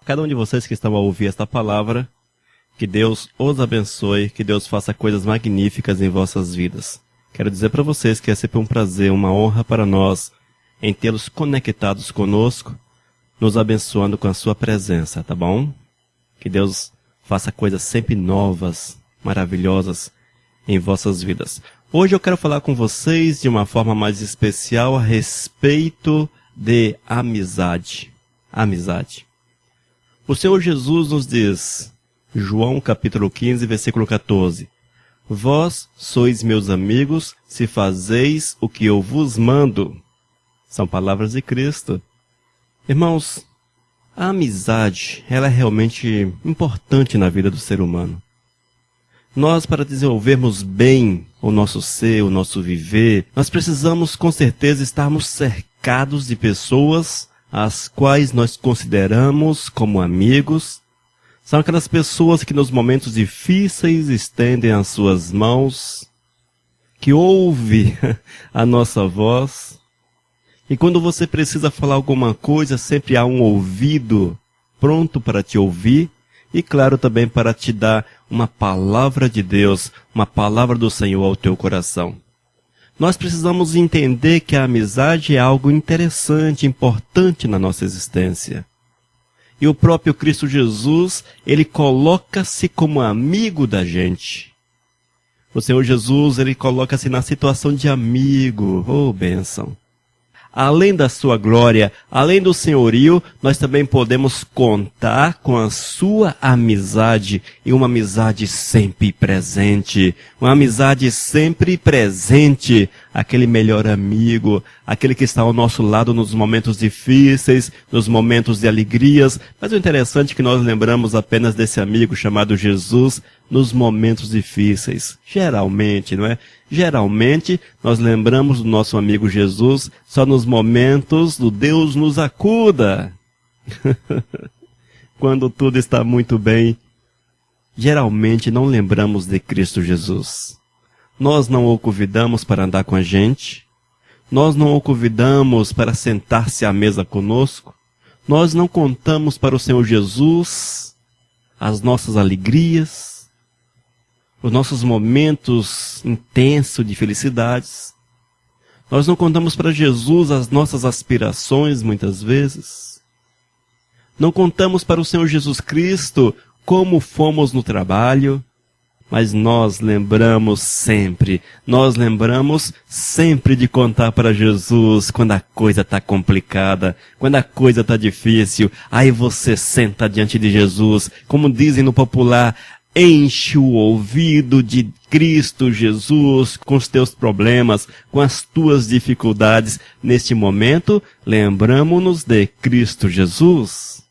cada um de vocês que estão a ouvir esta palavra, que Deus os abençoe, que Deus faça coisas magníficas em vossas vidas. Quero dizer para vocês que é sempre um prazer, uma honra para nós em tê-los conectados conosco, nos abençoando com a sua presença, tá bom? Que Deus faça coisas sempre novas, maravilhosas em vossas vidas. Hoje eu quero falar com vocês de uma forma mais especial a respeito de amizade. Amizade. O Senhor Jesus nos diz, João capítulo 15, versículo 14, Vós sois meus amigos, se fazeis o que eu vos mando. São palavras de Cristo. Irmãos, a amizade, ela é realmente importante na vida do ser humano. Nós, para desenvolvermos bem o nosso ser, o nosso viver, nós precisamos com certeza estarmos cercados de pessoas as quais nós consideramos como amigos. São aquelas pessoas que nos momentos difíceis estendem as suas mãos, que ouvem a nossa voz. E quando você precisa falar alguma coisa, sempre há um ouvido pronto para te ouvir e, claro, também para te dar uma palavra de Deus, uma palavra do Senhor ao teu coração. Nós precisamos entender que a amizade é algo interessante, importante na nossa existência. E o próprio Cristo Jesus, ele coloca-se como amigo da gente. O Senhor Jesus, ele coloca-se na situação de amigo. Oh, bênção! Além da sua glória, além do senhorio, nós também podemos contar com a sua amizade, e uma amizade sempre presente, uma amizade sempre presente, aquele melhor amigo, aquele que está ao nosso lado nos momentos difíceis, nos momentos de alegrias, mas o interessante é que nós lembramos apenas desse amigo chamado Jesus nos momentos difíceis, geralmente, não é? Geralmente, nós lembramos do nosso amigo Jesus só nos momentos do Deus nos acuda. Quando tudo está muito bem, geralmente não lembramos de Cristo Jesus. Nós não o convidamos para andar com a gente. Nós não o convidamos para sentar-se à mesa conosco. Nós não contamos para o Senhor Jesus as nossas alegrias, os nossos momentos intensos de felicidades. Nós não contamos para Jesus as nossas aspirações, muitas vezes. Não contamos para o Senhor Jesus Cristo como fomos no trabalho, mas nós lembramos sempre de contar para Jesus quando a coisa está complicada, quando a coisa está difícil. Aí você senta diante de Jesus, como dizem no popular, enche o ouvido de Cristo Jesus com os teus problemas, com as tuas dificuldades. Neste momento, lembramo-nos de Cristo Jesus.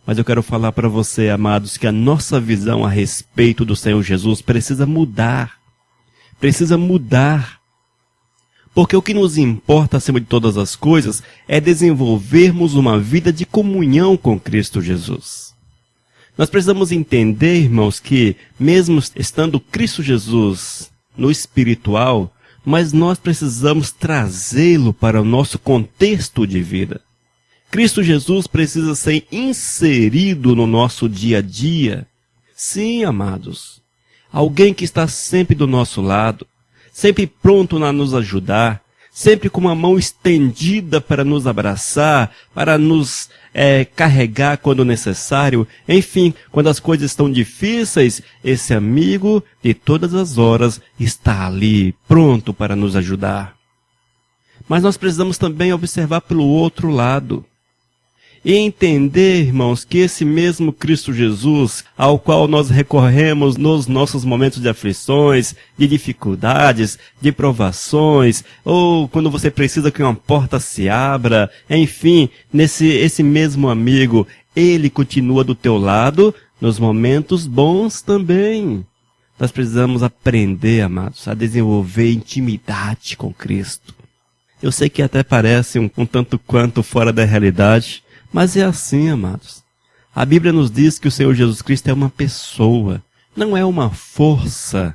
Mas eu quero falar para você, amados, que a nossa visão a respeito do Senhor Jesus precisa mudar. Precisa mudar. Porque o que nos importa acima de todas as coisas é desenvolvermos uma vida de comunhão com Cristo Jesus. Nós precisamos entender, irmãos, que mesmo estando Cristo Jesus no espiritual, mas nós precisamos trazê-lo para o nosso contexto de vida. Cristo Jesus precisa ser inserido no nosso dia a dia. Sim, amados. Alguém que está sempre do nosso lado, sempre pronto a nos ajudar, sempre com uma mão estendida para nos abraçar, para nos carregar quando necessário. Enfim, quando as coisas estão difíceis, esse amigo de todas as horas está ali, pronto para nos ajudar. Mas nós precisamos também observar pelo outro lado. E entender, irmãos, que esse mesmo Cristo Jesus, ao qual nós recorremos nos nossos momentos de aflições, de dificuldades, de provações, ou quando você precisa que uma porta se abra, enfim, esse mesmo amigo, ele continua do teu lado nos momentos bons também. Nós precisamos aprender, amados, a desenvolver intimidade com Cristo. Eu sei que até parece um tanto quanto fora da realidade, mas é assim, amados. A Bíblia nos diz que o Senhor Jesus Cristo é uma pessoa, não é uma força,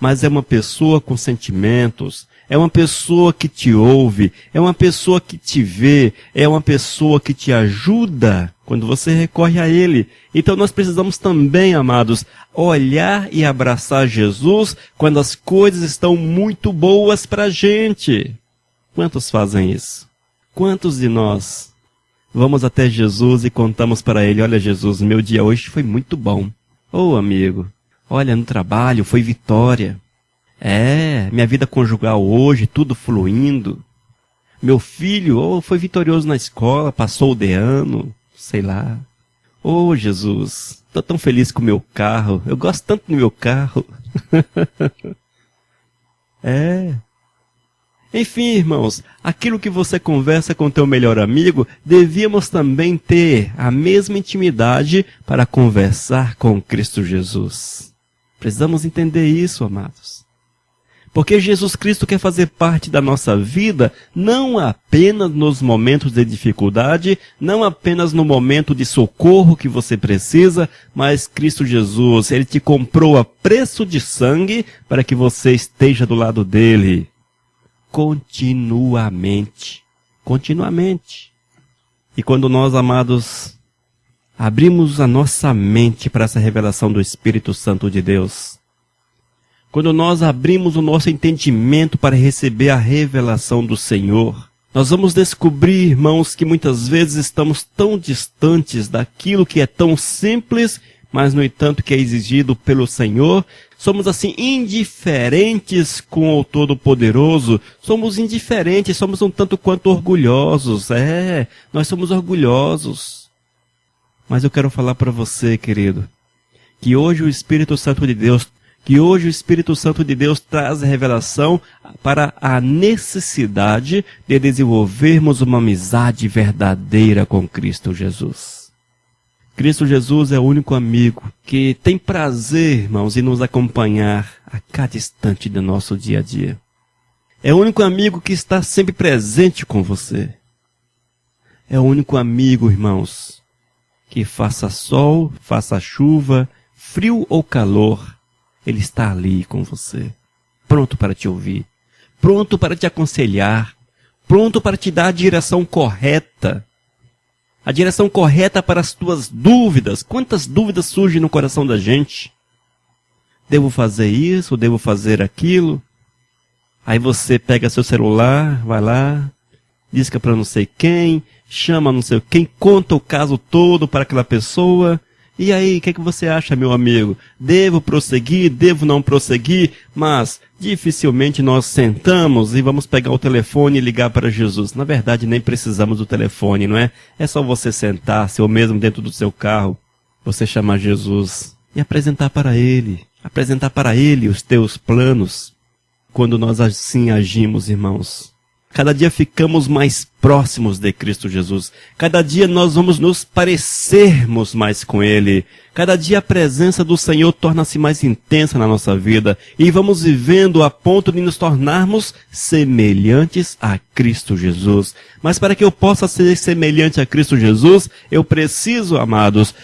mas é uma pessoa com sentimentos, é uma pessoa que te ouve, é uma pessoa que te vê, é uma pessoa que te ajuda quando você recorre a Ele. Então nós precisamos também, amados, olhar e abraçar Jesus quando as coisas estão muito boas para a gente. Quantos fazem isso? Quantos de nós vamos até Jesus e contamos para Ele: olha Jesus, meu dia hoje foi muito bom. Ô amigo, olha, no trabalho foi vitória. Minha vida conjugal hoje, tudo fluindo. Meu filho, foi vitorioso na escola, passou de ano, sei lá. Jesus, tô tão feliz com o meu carro, eu gosto tanto do meu carro. Enfim, irmãos, aquilo que você conversa com teu melhor amigo, devíamos também ter a mesma intimidade para conversar com Cristo Jesus. Precisamos entender isso, amados. Porque Jesus Cristo quer fazer parte da nossa vida, não apenas nos momentos de dificuldade, não apenas no momento de socorro que você precisa, mas Cristo Jesus, Ele te comprou a preço de sangue para que você esteja do lado dele. Continuamente. E quando nós, amados, abrimos a nossa mente para essa revelação do Espírito Santo de Deus, quando nós abrimos o nosso entendimento para receber a revelação do Senhor, nós vamos descobrir, irmãos, que muitas vezes estamos tão distantes daquilo que é tão simples, mas no entanto que é exigido pelo Senhor. Somos assim indiferentes com o Todo-Poderoso, somos indiferentes, somos um tanto quanto orgulhosos, nós somos orgulhosos. Mas eu quero falar para você, querido, que hoje o Espírito Santo de Deus traz a revelação para a necessidade de desenvolvermos uma amizade verdadeira com Cristo Jesus. Cristo Jesus é o único amigo que tem prazer, irmãos, em nos acompanhar a cada instante do nosso dia a dia. É o único amigo que está sempre presente com você. É o único amigo, irmãos, que faça sol, faça chuva, frio ou calor, Ele está ali com você, pronto para te ouvir, pronto para te aconselhar, pronto para te dar a direção correta. A direção correta para as tuas dúvidas. Quantas dúvidas surgem no coração da gente? Devo fazer isso? Devo fazer aquilo? Aí você pega seu celular, vai lá, disca para não sei quem, chama não sei quem, conta o caso todo para aquela pessoa. E aí, o que você acha, meu amigo? Devo prosseguir? Devo não prosseguir? Mas dificilmente nós sentamos e vamos pegar o telefone e ligar para Jesus. Na verdade, nem precisamos do telefone, não é? É só você sentar-se, ou mesmo dentro do seu carro, você chamar Jesus e apresentar para Ele os teus planos. Quando nós assim agimos, irmãos, cada dia ficamos mais próximos de Cristo Jesus. Cada dia nós vamos nos parecermos mais com Ele. Cada dia a presença do Senhor torna-se mais intensa na nossa vida. E vamos vivendo a ponto de nos tornarmos semelhantes a Cristo Jesus. Mas para que eu possa ser semelhante a Cristo Jesus, eu preciso, amados,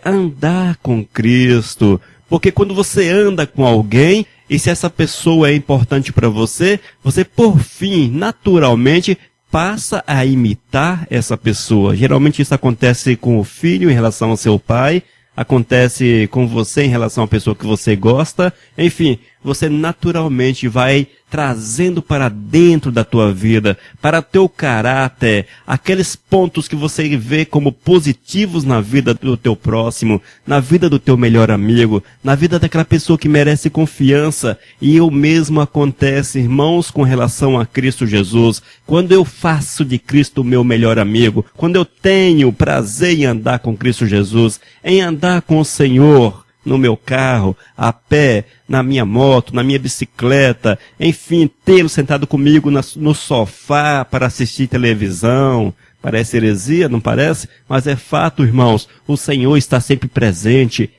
andar com Cristo. Porque quando você anda com alguém, e se essa pessoa é importante para você, você por fim, naturalmente, passa a imitar essa pessoa. Geralmente isso acontece com o filho em relação ao seu pai, acontece com você em relação à pessoa que você gosta. Enfim, você naturalmente vai trazendo para dentro da tua vida, para teu caráter, aqueles pontos que você vê como positivos na vida do teu próximo, na vida do teu melhor amigo, na vida daquela pessoa que merece confiança. E o mesmo acontece, irmãos, com relação a Cristo Jesus. Quando eu faço de Cristo o meu melhor amigo, quando eu tenho prazer em andar com Cristo Jesus, em andar com o Senhor, no meu carro, a pé, na minha moto, na minha bicicleta, enfim, tê-lo sentado comigo no sofá para assistir televisão. Parece heresia, não parece? Mas é fato, irmãos, o Senhor está sempre presente,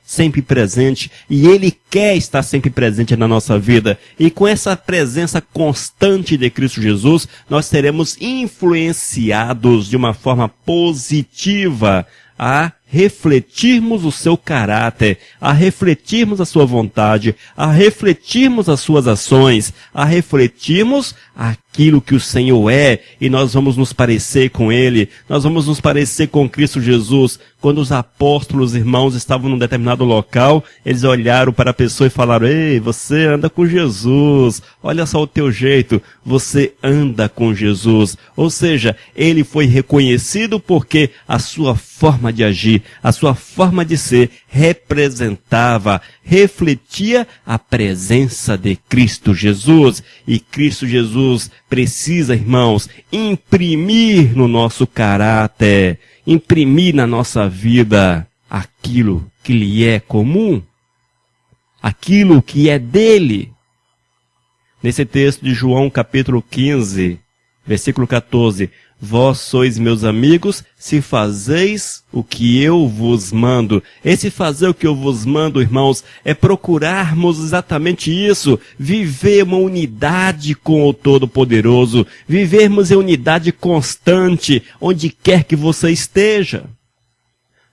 e Ele quer estar sempre presente na nossa vida. E com essa presença constante de Cristo Jesus, nós seremos influenciados de uma forma positiva a refletirmos o seu caráter, a refletirmos a sua vontade, a refletirmos as suas ações, a refletirmos aquilo que o Senhor é, e nós vamos nos parecer com Ele, nós vamos nos parecer com Cristo Jesus. Quando os apóstolos, irmãos, estavam num determinado local, eles olharam para a pessoa e falaram: ei, você anda com Jesus, olha só o teu jeito, você anda com Jesus. Ou seja, ele foi reconhecido porque a sua forma de agir, a sua forma de ser representava, refletia a presença de Cristo Jesus. E Cristo Jesus precisa, irmãos, imprimir no nosso caráter, imprimir na nossa vida aquilo que lhe é comum, aquilo que é dele. Nesse texto de João capítulo 15, versículo 14, vós sois meus amigos se fazeis o que eu vos mando. Esse fazer o que eu vos mando, irmãos, é procurarmos exatamente isso, viver uma unidade com o Todo-Poderoso, vivermos em unidade constante, onde quer que você esteja.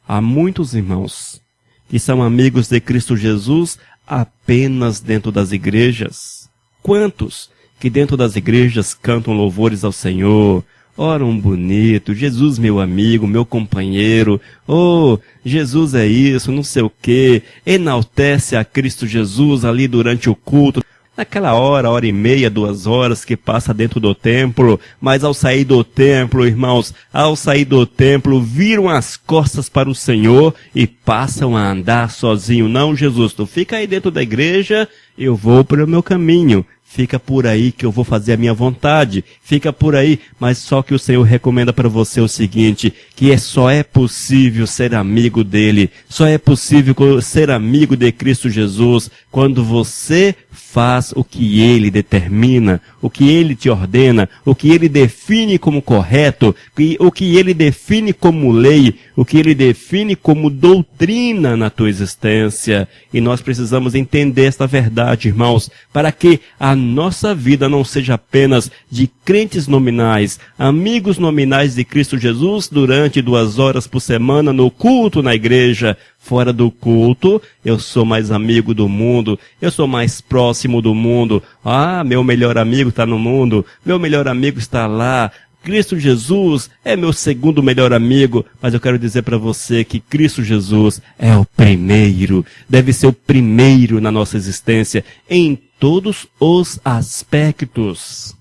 Há muitos irmãos que são amigos de Cristo Jesus apenas dentro das igrejas. Quantos que dentro das igrejas cantam louvores ao Senhor, oram bonito, Jesus meu amigo, meu companheiro, oh, Jesus é isso, não sei o quê, enaltece a Cristo Jesus ali durante o culto, naquela hora e meia, 2 horas que passa dentro do templo, mas ao sair do templo, irmãos, ao sair do templo, viram as costas para o Senhor e passam a andar sozinho. Não, Jesus, tu fica aí dentro da igreja, eu vou para o meu caminho. Fica por aí que eu vou fazer a minha vontade. Fica por aí, mas só que o Senhor recomenda para você o seguinte, que só é possível ser amigo dele, só é possível ser amigo de Cristo Jesus quando você faz o que ele determina, o que ele te ordena, o que ele define como correto, o que ele define como lei, o que ele define como doutrina na tua existência. E nós precisamos entender esta verdade, irmãos, para que a nossa vida não seja apenas de crentes nominais, amigos nominais de Cristo Jesus durante 2 horas por semana no culto na igreja. Fora do culto, eu sou mais amigo do mundo, eu sou mais próximo do mundo. Ah, meu melhor amigo está no mundo, meu melhor amigo está lá. Cristo Jesus é meu segundo melhor amigo, mas eu quero dizer para você que Cristo Jesus é o primeiro, deve ser o primeiro na nossa existência, em todos os aspectos.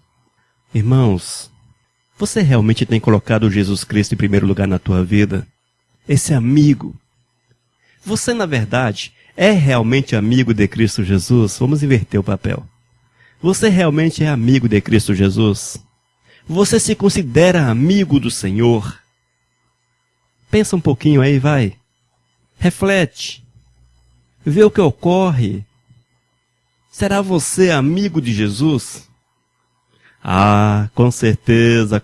Irmãos, você realmente tem colocado Jesus Cristo em primeiro lugar na tua vida? Esse amigo. Você, na verdade, é realmente amigo de Cristo Jesus? Vamos inverter o papel. Você realmente é amigo de Cristo Jesus? Você se considera amigo do Senhor? Pensa um pouquinho aí, vai. Reflete. Vê o que ocorre. Será você amigo de Jesus? Ah, com certeza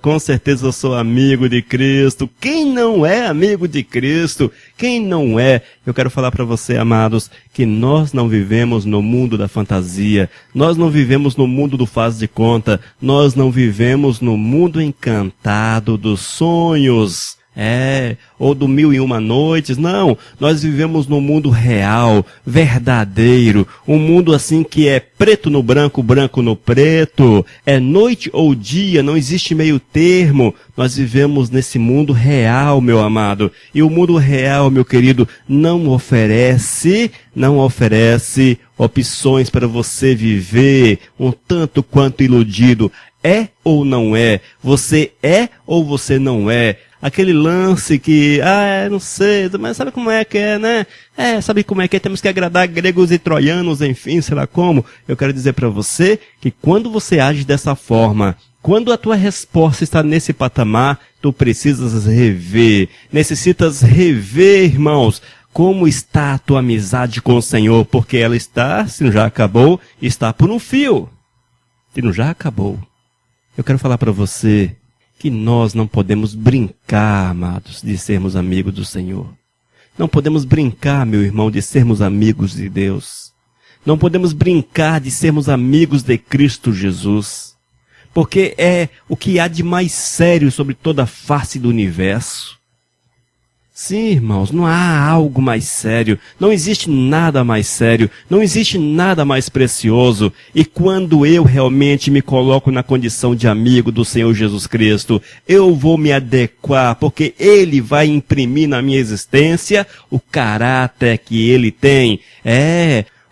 eu sou amigo de Cristo. Quem não é amigo de Cristo? Quem não é? Eu quero falar para você, amados, que nós não vivemos no mundo da fantasia, nós não vivemos no mundo do faz de conta, nós não vivemos no mundo encantado dos sonhos. Ou do 1001 noites, não, nós vivemos no mundo real, verdadeiro, um mundo assim que é preto no branco, branco no preto, é noite ou dia, não existe meio termo, nós vivemos nesse mundo real, meu amado, e o mundo real, meu querido, não oferece opções para você viver um tanto quanto iludido. É ou não é? Você é ou você não é? Aquele lance que, não sei, mas sabe como é que é, né? Sabe como é que é? Temos que agradar gregos e troianos, enfim, sei lá como. Eu quero dizer para você que quando você age dessa forma, quando a tua resposta está nesse patamar, tu precisas rever. Necessitas rever, irmãos, como está a tua amizade com o Senhor, porque ela está, se não já acabou, está por um fio. Se não já acabou. Eu quero falar para você que nós não podemos brincar, amados, de sermos amigos do Senhor. Não podemos brincar, meu irmão, de sermos amigos de Deus. Não podemos brincar de sermos amigos de Cristo Jesus. Porque é o que há de mais sério sobre toda a face do universo. Sim, irmãos, não há algo mais sério, não existe nada mais sério, não existe nada mais precioso. E quando eu realmente me coloco na condição de amigo do Senhor Jesus Cristo, eu vou me adequar, porque Ele vai imprimir na minha existência o caráter que Ele tem.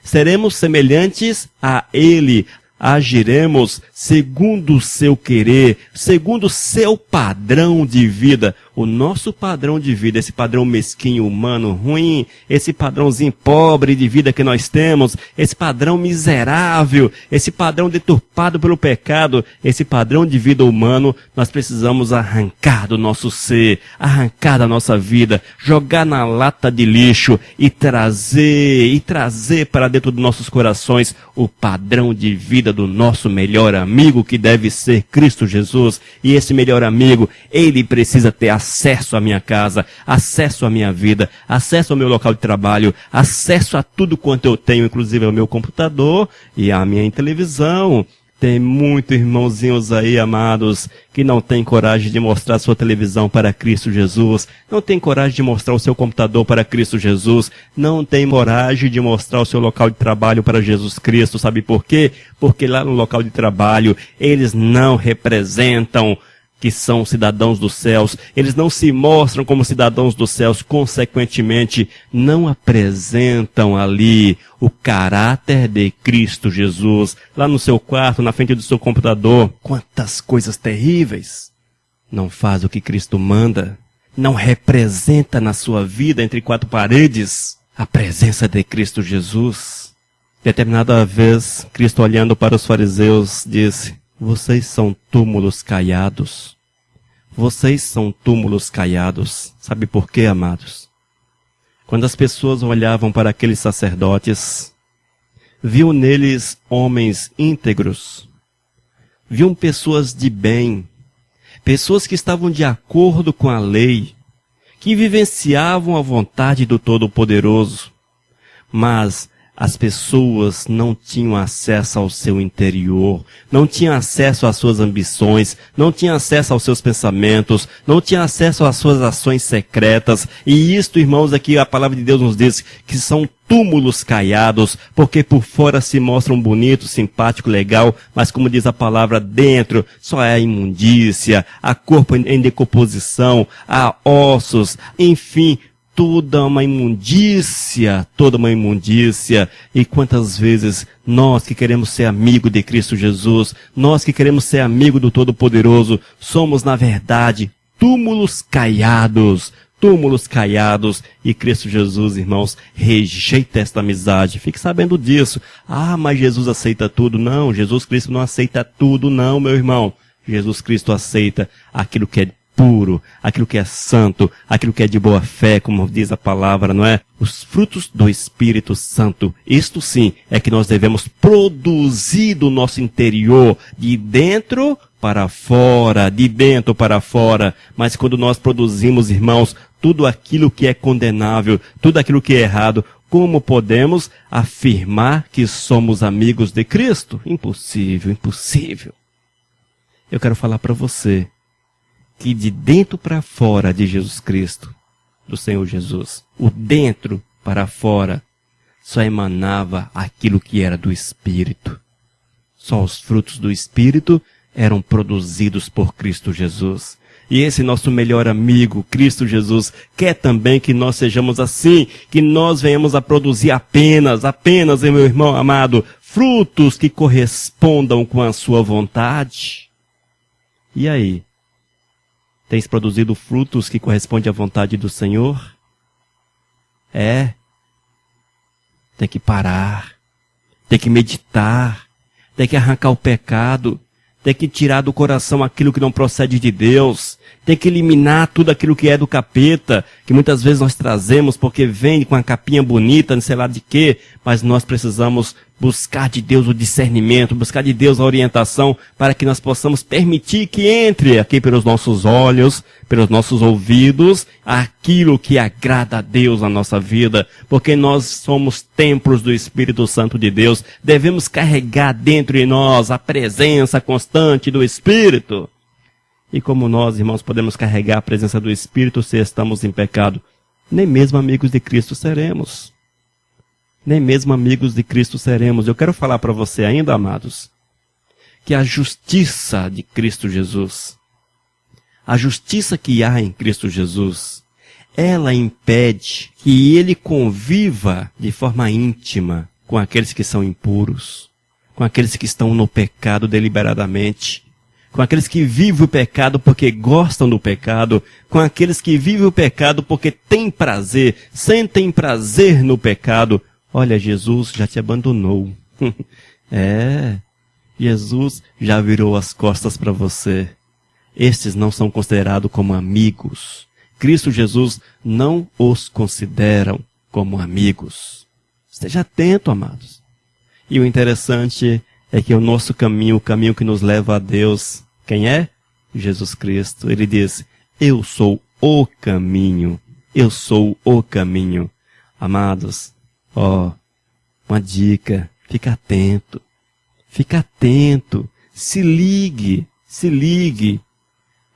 Seremos semelhantes a Ele. Agiremos segundo o seu querer, segundo o seu padrão de vida. O nosso padrão de vida, esse padrão mesquinho, humano, ruim, esse padrãozinho pobre de vida que nós temos, esse padrão miserável, esse padrão deturpado pelo pecado, esse padrão de vida humano, nós precisamos arrancar do nosso ser, arrancar da nossa vida, jogar na lata de lixo e trazer para dentro dos nossos corações o padrão de vida do nosso melhor amigo, que deve ser Cristo Jesus. E esse melhor amigo, ele precisa ter acesso à minha casa, acesso à minha vida, acesso ao meu local de trabalho, acesso a tudo quanto eu tenho, inclusive ao meu computador e à minha televisão. Tem muitos irmãozinhos aí, amados, que não tem coragem de mostrar sua televisão para Cristo Jesus, não tem coragem de mostrar o seu computador para Cristo Jesus, não tem coragem de mostrar o seu local de trabalho para Jesus Cristo. Sabe por quê? Porque lá no local de trabalho, eles não representam que são cidadãos dos céus, eles não se mostram como cidadãos dos céus, consequentemente, não apresentam ali o caráter de Cristo Jesus. Lá no seu quarto, na frente do seu computador, quantas coisas terríveis! Não faz o que Cristo manda, não representa na sua vida, entre quatro paredes, a presença de Cristo Jesus. Determinada vez, Cristo, olhando para os fariseus, disse: vocês são túmulos caiados. Vocês são túmulos caiados. Sabe por quê, amados? Quando as pessoas olhavam para aqueles sacerdotes, viam neles homens íntegros, viam pessoas de bem, pessoas que estavam de acordo com a lei, que vivenciavam a vontade do Todo-Poderoso, mas as pessoas não tinham acesso ao seu interior, não tinham acesso às suas ambições, não tinham acesso aos seus pensamentos, não tinham acesso às suas ações secretas. E isto, irmãos, aqui a palavra de Deus nos diz que são túmulos caiados, porque por fora se mostram bonito, simpático, legal, mas como diz a palavra, dentro só é a imundícia, há corpo em decomposição, há ossos, enfim, toda uma imundícia. E quantas vezes nós que queremos ser amigo de Cristo Jesus, nós que queremos ser amigo do Todo-Poderoso, somos na verdade túmulos caiados, e Cristo Jesus, irmãos, rejeita esta amizade. Fique sabendo disso. Mas Jesus aceita tudo. Não, Jesus Cristo não aceita tudo, não, meu irmão. Jesus Cristo aceita aquilo que é puro, aquilo que é santo, aquilo que é de boa fé, como diz a palavra, não é? Os frutos do Espírito Santo, isto sim, é que nós devemos produzir do nosso interior, de dentro para fora, de dentro para fora. Mas quando nós produzimos, irmãos, tudo aquilo que é condenável, tudo aquilo que é errado, como podemos afirmar que somos amigos de Cristo? Impossível, impossível. Eu quero falar para você que de dentro para fora de Jesus Cristo, do Senhor Jesus, o dentro para fora, só emanava aquilo que era do Espírito. Só os frutos do Espírito eram produzidos por Cristo Jesus. E esse nosso melhor amigo, Cristo Jesus, quer também que nós sejamos assim, que nós venhamos a produzir apenas, meu irmão amado, frutos que correspondam com a sua vontade. E aí? Tens produzido frutos que correspondem à vontade do Senhor? Tem que parar, tem que meditar, tem que arrancar o pecado, tem que tirar do coração aquilo que não procede de Deus, tem que eliminar tudo aquilo que é do capeta, que muitas vezes nós trazemos porque vem com a capinha bonita, não sei lá de quê, mas nós precisamos buscar de Deus o discernimento, buscar de Deus a orientação, para que nós possamos permitir que entre aqui pelos nossos olhos, pelos nossos ouvidos, aquilo que agrada a Deus na nossa vida, porque nós somos templos do Espírito Santo de Deus, devemos carregar dentro de nós a presença constante do Espírito. E como nós, irmãos, podemos carregar a presença do Espírito se estamos em pecado? nem mesmo amigos de Cristo seremos. Nem mesmo amigos de Cristo seremos. Eu quero falar para você ainda, amados, que a justiça de Cristo Jesus, a justiça que há em Cristo Jesus, ela impede que ele conviva de forma íntima com aqueles que são impuros, com aqueles que estão no pecado deliberadamente, com aqueles que vivem o pecado porque gostam do pecado, com aqueles que vivem o pecado porque têm prazer, sentem prazer no pecado. Olha, Jesus já te abandonou. Jesus já virou as costas para você. Estes não são considerados como amigos. Cristo Jesus não os consideram como amigos. Esteja atento, amados. E o interessante é que o nosso caminho, o caminho que nos leva a Deus, quem é? Jesus Cristo. Ele diz, eu sou o caminho. Eu sou o caminho. Amados, uma dica, fica atento. Fica atento. Se ligue.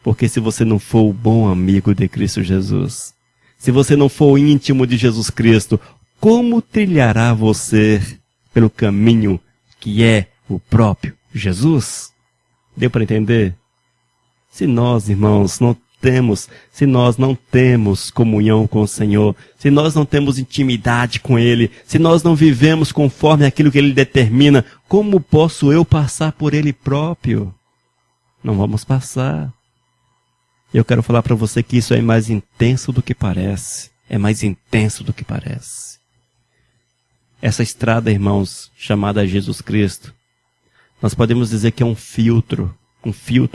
Porque se você não for o bom amigo de Cristo Jesus, se você não for o íntimo de Jesus Cristo, como trilhará você pelo caminho que é o próprio Jesus? Deu para entender? Se nós, irmãos, se nós não temos comunhão com o Senhor, se nós não temos intimidade com Ele, se nós não vivemos conforme aquilo que Ele determina, como posso eu passar por Ele próprio? Não vamos passar. Eu quero falar para você que isso é mais intenso do que parece. É mais intenso do que parece. Essa estrada, irmãos, chamada Jesus Cristo, nós podemos dizer que é um filtro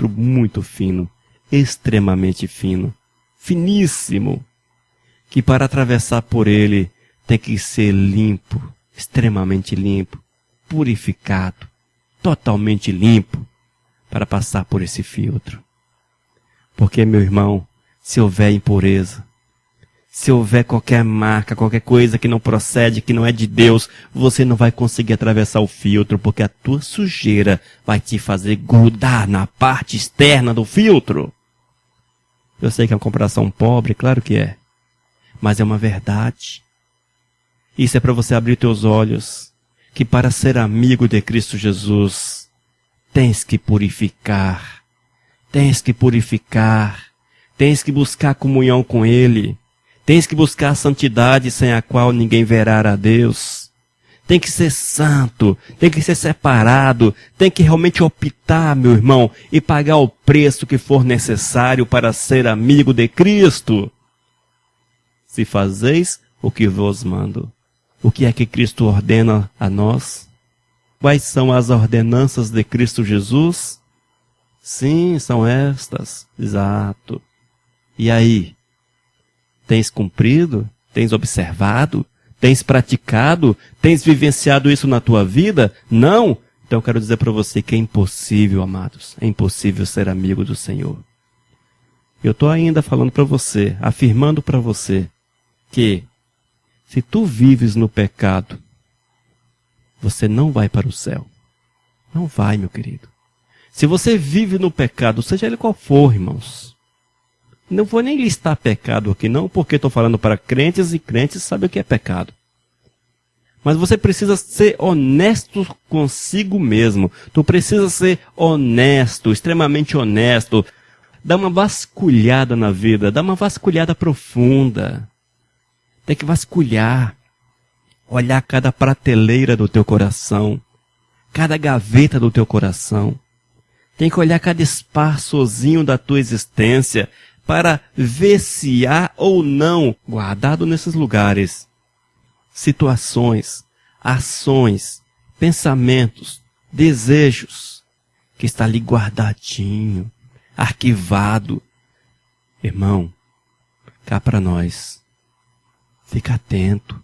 muito fino, extremamente fino, finíssimo, que para atravessar por ele tem que ser limpo, extremamente limpo, purificado, totalmente limpo, para passar por esse filtro. Porque, meu irmão, se houver impureza, se houver qualquer marca, qualquer coisa que não procede, que não é de Deus, você não vai conseguir atravessar o filtro, porque a tua sujeira vai te fazer grudar na parte externa do filtro. Eu sei que é uma comparação pobre, claro que é, mas é uma verdade. Isso é para você abrir teus olhos, que para ser amigo de Cristo Jesus, tens que purificar, tens que buscar comunhão com Ele. Tens que buscar a santidade sem a qual ninguém verá a Deus. Tem que ser santo, tem que ser separado, tem que realmente optar, meu irmão, e pagar o preço que for necessário para ser amigo de Cristo. Se fazeis o que vos mando. O que é que Cristo ordena a nós? Quais são as ordenanças de Cristo Jesus? Sim, são estas. Exato. E aí? Tens cumprido? Tens observado? Tens praticado? Tens vivenciado isso na tua vida? Não? Então eu quero dizer para você que é impossível, amados. É impossível ser amigo do Senhor. Eu estou ainda falando para você, afirmando para você, que se tu vives no pecado, você não vai para o céu. Não vai, meu querido. Se você vive no pecado, seja ele qual for, irmãos, não vou nem listar pecado aqui não, porque estou falando para crentes e crentes sabem o que é pecado. Mas você precisa ser honesto consigo mesmo. Tu precisa ser honesto, extremamente honesto. Dá uma vasculhada na vida, dá uma vasculhada profunda. Tem que vasculhar. Olhar cada prateleira do teu coração, cada gaveta do teu coração. Tem que olhar cada espaçozinho da tua existência, para ver se há ou não, guardado nesses lugares, situações, ações, pensamentos, desejos, que está ali guardadinho, arquivado. Irmão, cá para nós, fica atento.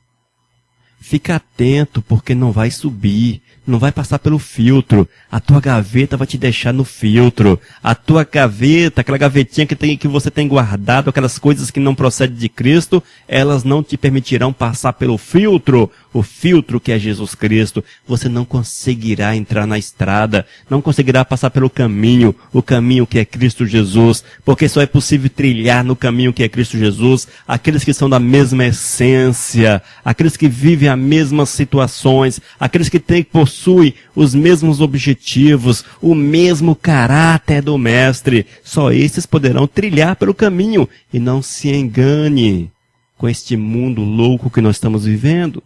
Fica atento, porque não vai subir, não vai passar pelo filtro. A tua gaveta vai te deixar no filtro. A tua gaveta, aquela gavetinha que você tem guardado, aquelas coisas que não procedem de Cristo, elas não te permitirão passar pelo filtro. O filtro que é Jesus Cristo. Você não conseguirá entrar na estrada, não conseguirá passar pelo caminho, o caminho que é Cristo Jesus, porque só é possível trilhar no caminho que é Cristo Jesus aqueles que são da mesma essência, aqueles que vivem as mesmas situações, aqueles que possuem os mesmos objetivos, o mesmo caráter do Mestre. Só esses poderão trilhar pelo caminho. E não se engane com este mundo louco que nós estamos vivendo.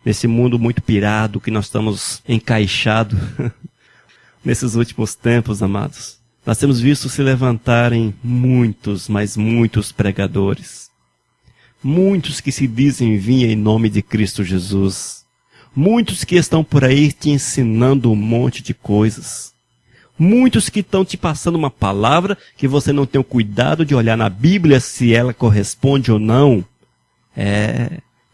Nesse mundo muito pirado que nós estamos encaixados nesses últimos tempos, amados. Nós temos visto se levantarem muitos, mas muitos pregadores. Muitos que se dizem vir em nome de Cristo Jesus. Muitos que estão por aí te ensinando um monte de coisas. Muitos que estão te passando uma palavra que você não tem o cuidado de olhar na Bíblia se ela corresponde ou não.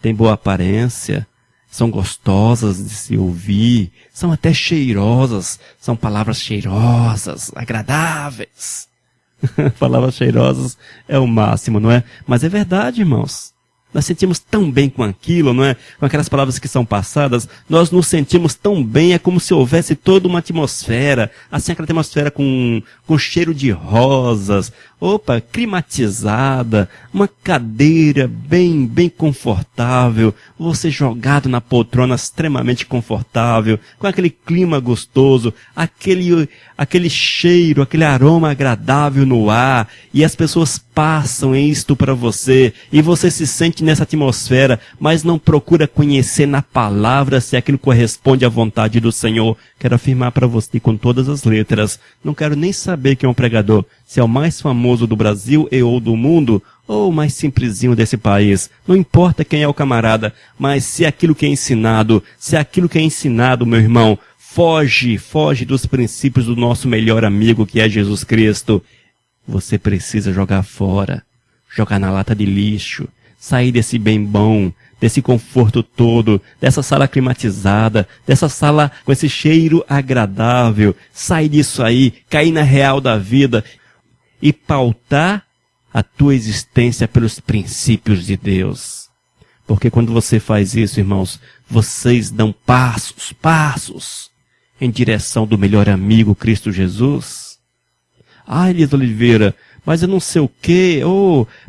Tem boa aparência. São gostosas de se ouvir, são até cheirosas, são palavras cheirosas, agradáveis. Palavras cheirosas é o máximo, não é? Mas é verdade, irmãos. Nós sentimos tão bem com aquilo, não é? Com aquelas palavras que são passadas, nós nos sentimos tão bem, é como se houvesse toda uma atmosfera, assim aquela atmosfera com cheiro de rosas, climatizada, uma cadeira bem confortável, você jogado na poltrona extremamente confortável, com aquele clima gostoso, aquele cheiro, aquele aroma agradável no ar, e as pessoas passam isto para você, e você se sente nessa atmosfera, mas não procura conhecer na palavra se aquilo corresponde à vontade do Senhor. Quero afirmar para você com todas as letras, não quero nem saber quem é um pregador, se é o mais famoso do Brasil ou do mundo, ou o mais simplesinho desse país. Não importa quem é o camarada, mas se aquilo que é ensinado, meu irmão, foge dos princípios do nosso melhor amigo que é Jesus Cristo, você precisa jogar fora, jogar na lata de lixo, sair desse bem bom, desse conforto todo, dessa sala climatizada, dessa sala com esse cheiro agradável, sair disso aí, cair na real da vida e pautar a tua existência pelos princípios de Deus. Porque quando você faz isso, irmãos, vocês dão passos em direção do melhor amigo Cristo Jesus. Elias Oliveira, mas eu não sei o quê,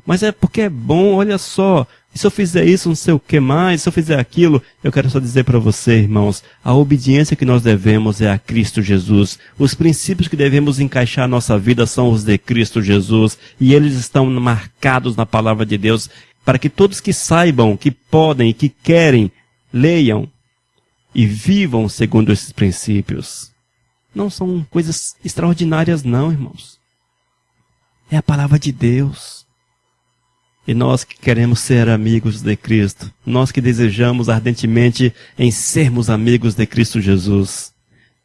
mas é porque é bom, olha só, e se eu fizer isso, não sei o que mais, se eu fizer aquilo, eu quero só dizer para você, irmãos, a obediência que nós devemos é a Cristo Jesus. Os princípios que devemos encaixar na nossa vida são os de Cristo Jesus, e eles estão marcados na palavra de Deus, para que todos que saibam, que podem e que querem, leiam e vivam segundo esses princípios. Não são coisas extraordinárias não, irmãos. É a palavra de Deus. E nós que queremos ser amigos de Cristo, nós que desejamos ardentemente em sermos amigos de Cristo Jesus,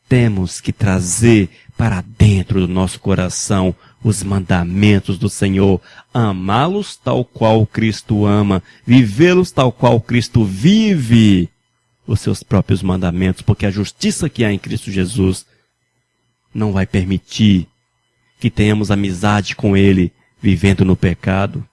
temos que trazer para dentro do nosso coração os mandamentos do Senhor, amá-los tal qual Cristo ama, vivê-los tal qual Cristo vive os seus próprios mandamentos, porque a justiça que há em Cristo Jesus não vai permitir que tenhamos amizade com Ele vivendo no pecado.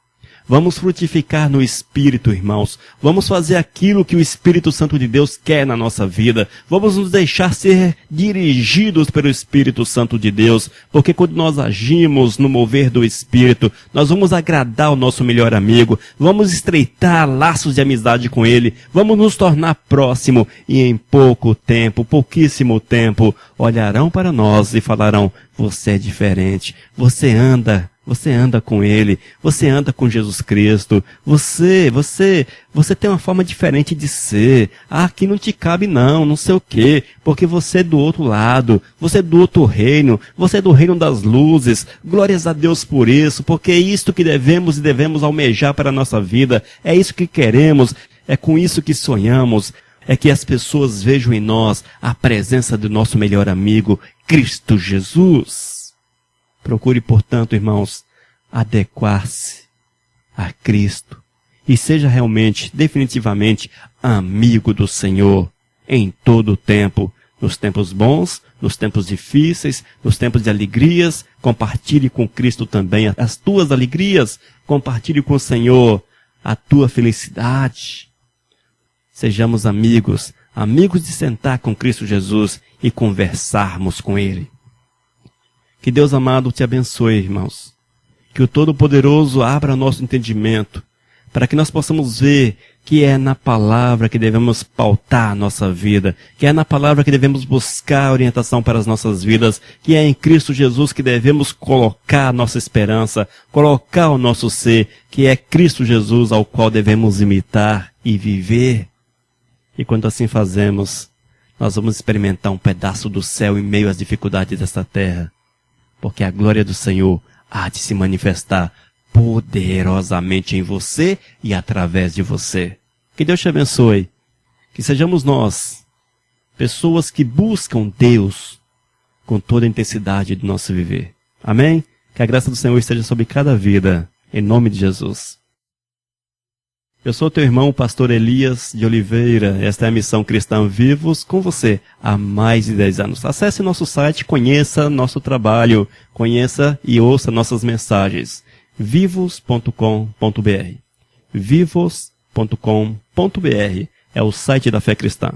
Vamos frutificar no Espírito, irmãos. Vamos fazer aquilo que o Espírito Santo de Deus quer na nossa vida. Vamos nos deixar ser dirigidos pelo Espírito Santo de Deus. Porque quando nós agimos no mover do Espírito, nós vamos agradar o nosso melhor amigo. Vamos estreitar laços de amizade com Ele. Vamos nos tornar próximo. E em pouquíssimo tempo, olharão para nós e falarão, você é diferente. Você anda com Ele, você anda com Jesus Cristo, você tem uma forma diferente de ser, aqui não te cabe não sei o quê, porque você é do outro lado, você é do outro reino, você é do reino das luzes, glórias a Deus por isso, porque é isto que devemos almejar para a nossa vida, é isso que queremos, é com isso que sonhamos, é que as pessoas vejam em nós a presença do nosso melhor amigo, Cristo Jesus. Procure, portanto, irmãos, adequar-se a Cristo e seja realmente, definitivamente, amigo do Senhor em todo o tempo, nos tempos bons, nos tempos difíceis, nos tempos de alegrias. Compartilhe com Cristo também as tuas alegrias, compartilhe com o Senhor a tua felicidade. Sejamos amigos, amigos de sentar com Cristo Jesus e conversarmos com Ele. Que Deus amado te abençoe, irmãos. Que o Todo-Poderoso abra nosso entendimento, para que nós possamos ver que é na palavra que devemos pautar a nossa vida, que é na palavra que devemos buscar orientação para as nossas vidas, que é em Cristo Jesus que devemos colocar a nossa esperança, colocar o nosso ser, que é Cristo Jesus ao qual devemos imitar e viver. E quando assim fazemos, nós vamos experimentar um pedaço do céu em meio às dificuldades desta terra, porque a glória do Senhor há de se manifestar poderosamente em você e através de você. Que Deus te abençoe. Que sejamos nós, pessoas que buscam Deus com toda a intensidade do nosso viver. Amém? Que a graça do Senhor esteja sobre cada vida, em nome de Jesus. Eu sou teu irmão, o pastor Elias de Oliveira. Esta é a Missão Cristã Vivos com você há mais de 10 anos. Acesse nosso site, conheça nosso trabalho, conheça e ouça nossas mensagens. vivos.com.br. vivos.com.br é o site da Fé Cristã.